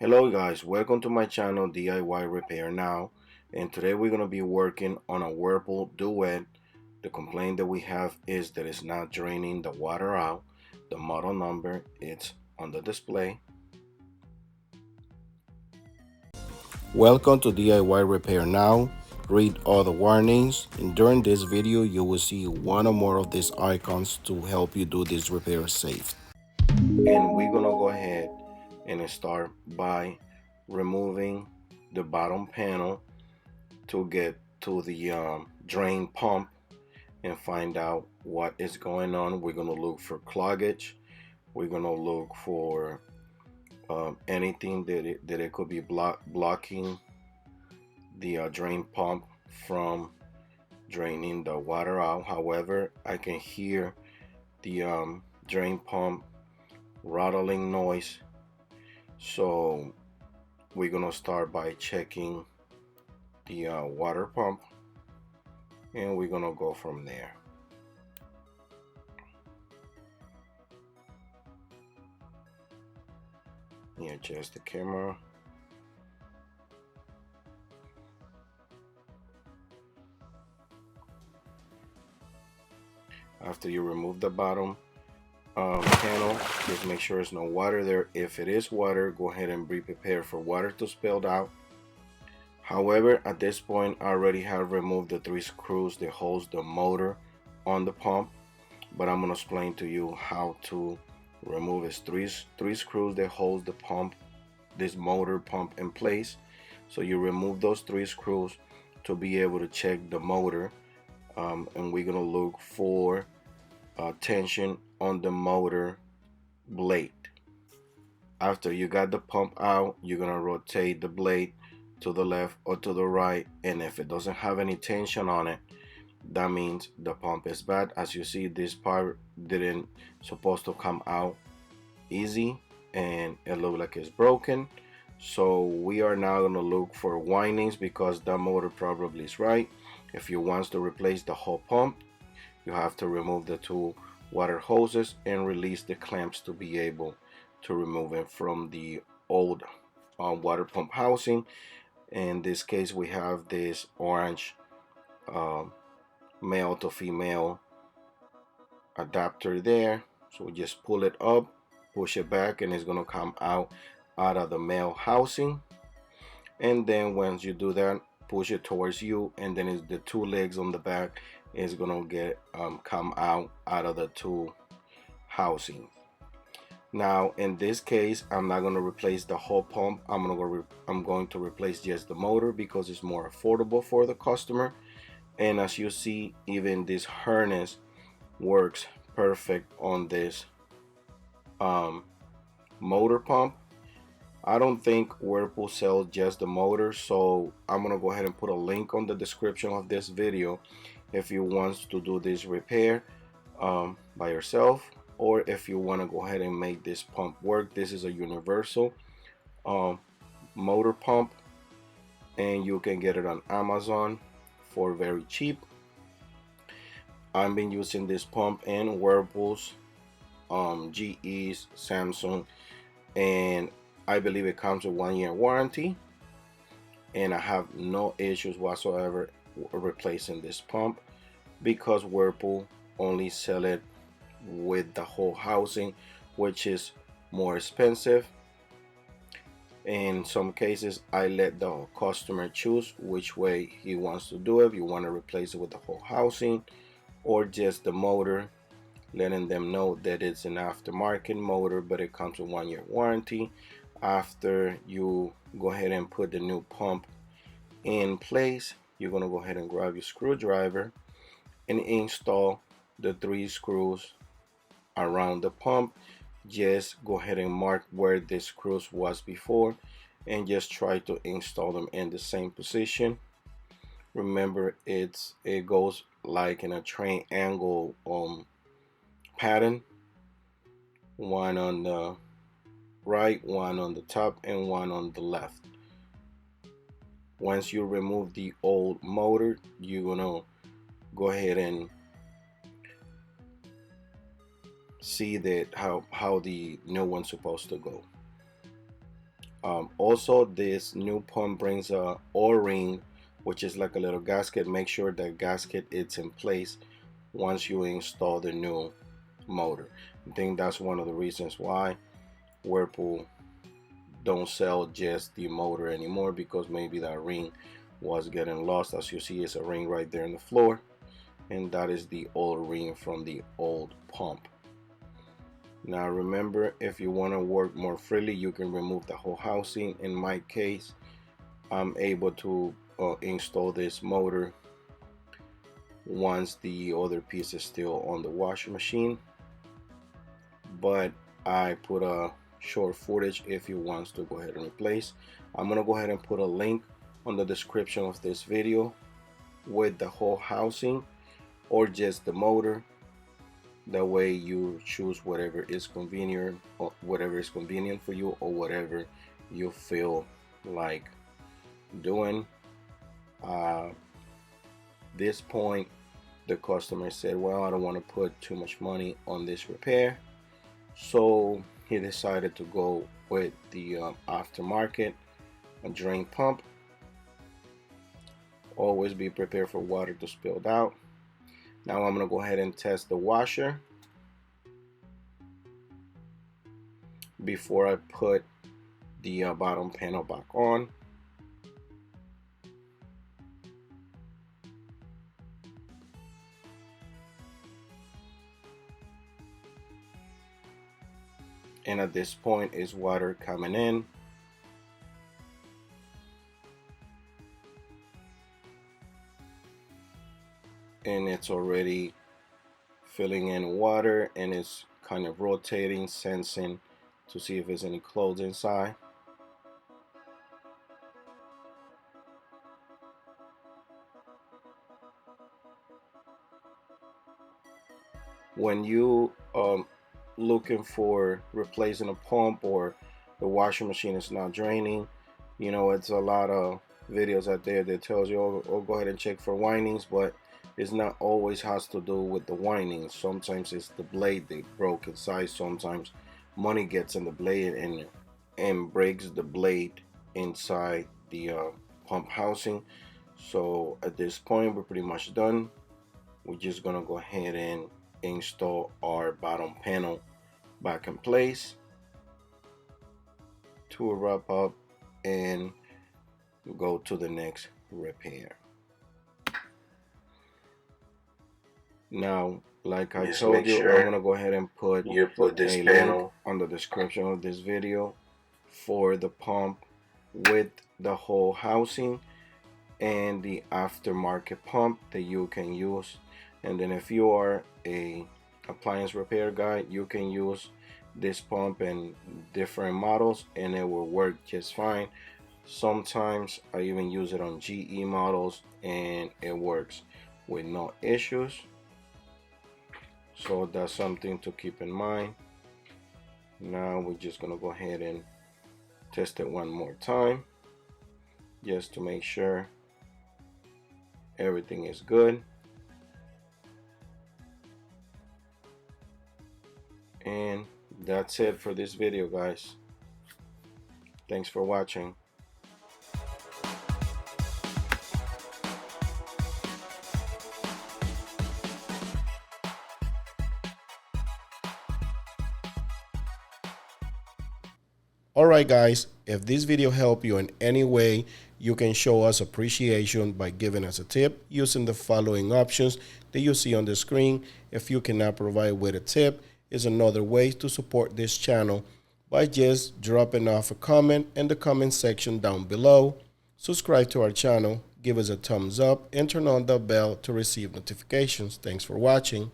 Hello guys, welcome to my channel DIY Repair Now, and today we're going to be working on a Whirlpool Duet. The complaint that we have is that it's not draining the water out. The model number it's on the display. Welcome to DIY Repair Now. Read all the warnings, and during this video you will see one or more of these icons to help you do this repair safe. And we're gonna go ahead and start by removing the bottom panel to get to the drain pump and find out what is going on. We're gonna look for cloggage. We're gonna look for anything that it could be blocking the drain pump from draining the water out. However, I can hear the drain pump rattling noise, so we're gonna start by checking the water pump, and we're gonna go from there. Adjust the camera. After you remove the bottom panel, just make sure there's no water there. If it is water, go ahead and be prepared for water to spill out. However, at this point I already have removed the 3 screws that holds the motor on the pump, but I'm going to explain to you how to remove is three screws that holds the pump, this motor pump in place. So you remove those 3 screws to be able to check the motor, and we're going to look for tension on the motor blade. After you got the pump out, you're going to rotate the blade to the left or to the right, and if it doesn't have any tension on it, that means the pump is bad. As you see, this part didn't supposed to come out easy and it looks like it's broken. So we are now going to look for windings because the motor probably is right. If you want to replace the whole pump, you have to remove the 2 water hoses and release the clamps to be able to remove it from the old water pump housing. In this case, we have this orange male to female adapter there. So we just pull it up, push it back, and it's going to come out of the male housing. And then once you do that, push it towards you, and then it's the 2 legs on the back is going to get come out of the 2 housing. Now in this case, I'm not going to replace the whole pump. I'm going to replace just the motor because it's more affordable for the customer. And as you see, even this harness works perfect on this motor pump. I don't think Whirlpool sells just the motor, so I'm gonna go ahead and put a link on the description of this video if you want to do this repair by yourself, or if you want to go ahead and make this pump work. This is a universal motor pump, and you can get it on Amazon for very cheap. I've been using this pump in Whirlpools, GE's, Samsung, and I believe it comes with 1-year warranty, and I have no issues whatsoever replacing this pump because Whirlpool only sell it with the whole housing, which is more expensive. In some cases, I let the customer choose which way he wants to do it. If you want to replace it with the whole housing or just the motor, letting them know that it's an aftermarket motor, but it comes with 1-year warranty. After you go ahead and put the new pump in place, you're going to go ahead and grab your screwdriver and install the 3 screws around the pump. Just go ahead and mark where the screws was before and just try to install them in the same position. Remember, it goes like in a triangle pattern, one on the right, one on the top, and one on the left. Once you remove the old motor, you're gonna go ahead and see that how the new one's supposed to go. Also, this new pump brings a O-ring, which is like a little gasket. Make sure that gasket is in place once you install the new motor. I think that's one of the reasons why Whirlpool don't sell just the motor anymore, because maybe that ring was getting lost. As you see, it's a ring right there in the floor, and that is the old ring from the old pump. Now remember, if you want to work more freely, you can remove the whole housing. In my case, I'm able to install this motor once the other piece is still on the washing machine, but I put a short footage if you want to go ahead and replace. I'm gonna go ahead and put a link on the description of this video with the whole housing or just the motor. That way you choose whatever is convenient, or whatever is convenient for you, or whatever you feel like doing. This point, the customer said, well, I don't want to put too much money on this repair, so he decided to go with the aftermarket drain pump. Always be prepared for water to spill out. Now I'm going to go ahead and test the washer before I put the bottom panel back on. And at this point is water coming in. And it's already filling in water, and it's kind of rotating, sensing to see if there's any clothes inside. When you looking for replacing a pump, or the washing machine is not draining, you know, it's a lot of videos out there that tells you, oh, go ahead and check for windings, but it's not always has to do with the windings. Sometimes it's the blade they broke inside. Sometimes money gets in the blade and breaks the blade inside the pump housing. So at this point, we're pretty much done. We're just gonna go ahead and install our bottom panel back in place to wrap up and go to the next repair. Now, like I told you, I'm gonna go ahead and put this panel on the description of this video for the pump with the whole housing and the aftermarket pump that you can use. And then if you are a appliance repair guy, you can use this pump in different models and it will work just fine. Sometimes I even use it on GE models and it works with no issues. So that's something to keep in mind. Now we're just gonna go ahead and test it one more time just to make sure everything is good. And that's it for this video, guys. Thanks for watching. Alright guys, if this video helped you in any way, you can show us appreciation by giving us a tip using the following options that you see on the screen. If you cannot provide with a tip, is another way to support this channel by just dropping off a comment in the comment section down below. Subscribe to our channel, give us a thumbs up, and turn on the bell to receive notifications. Thanks for watching.